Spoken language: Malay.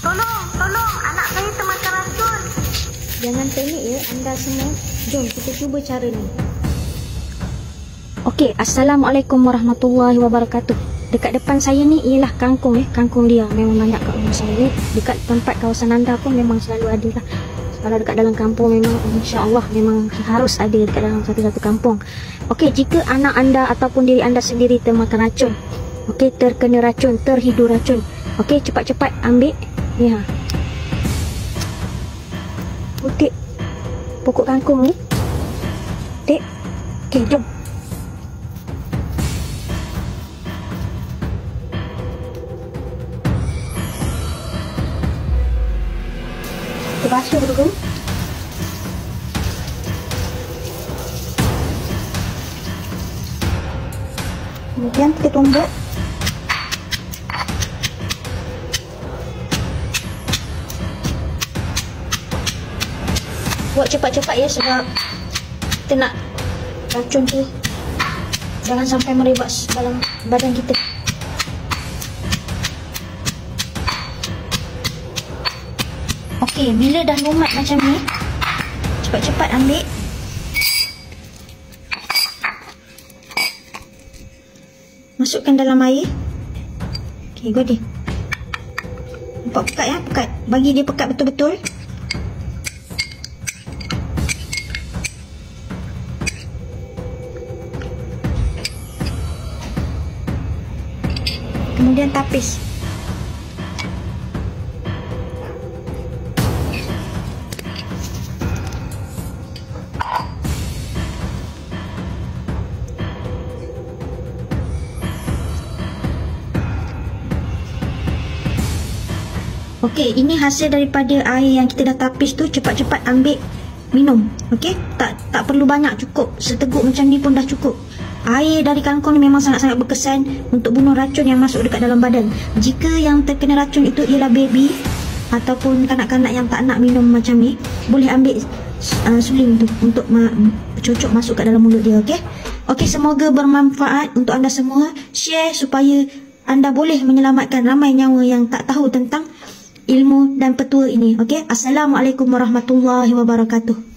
Tolong, anak saya termakan racun. Jangan panik ya anda semua. Jom kita cuba cara ni. Okey, Assalamualaikum warahmatullahi wabarakatuh. Dekat depan saya ni ialah kangkung kangkung dia memang banyak kat rumah saya. Dekat tempat kawasan anda pun memang selalu ada lah. Kalau dekat dalam kampung memang insya-Allah memang harus ada dekat dalam satu-satu kampung. Okey, jika anak anda ataupun diri anda sendiri termakan racun, okey, terkena racun, terhidu racun, okey, cepat-cepat ambil ni Putik pokok kangkung ni. Putik. Okey, jom. Kita basuh dulu. Kemudian kita tumbuk. Buat cepat-cepat ya sebab kita nak racun tu jangan sampai merebak dalam badan kita. Okey, bila dah lumat macam ni, cepat-cepat ambil. Masukkan dalam air. Okey, godeh. Nampak pekat ya? Pekat. Bagi dia pekat betul-betul. Kemudian tapis. Okey, ini hasil daripada air yang kita dah tapis tu. Cepat-cepat ambil minum. Okey, tak perlu banyak, cukup seteguk macam ni pun dah cukup. Air dari kangkung ni memang sangat-sangat berkesan untuk bunuh racun yang masuk dekat dalam badan. Jika yang terkena racun itu ialah baby ataupun kanak-kanak yang tak nak minum macam ni, boleh ambil suling tu untuk cocok masuk kat dalam mulut dia. Okey. Okey, semoga bermanfaat untuk anda semua. Share supaya anda boleh menyelamatkan ramai nyawa yang tak tahu tentang ilmu dan petua ini. Okey. Assalamualaikum warahmatullahi wabarakatuh.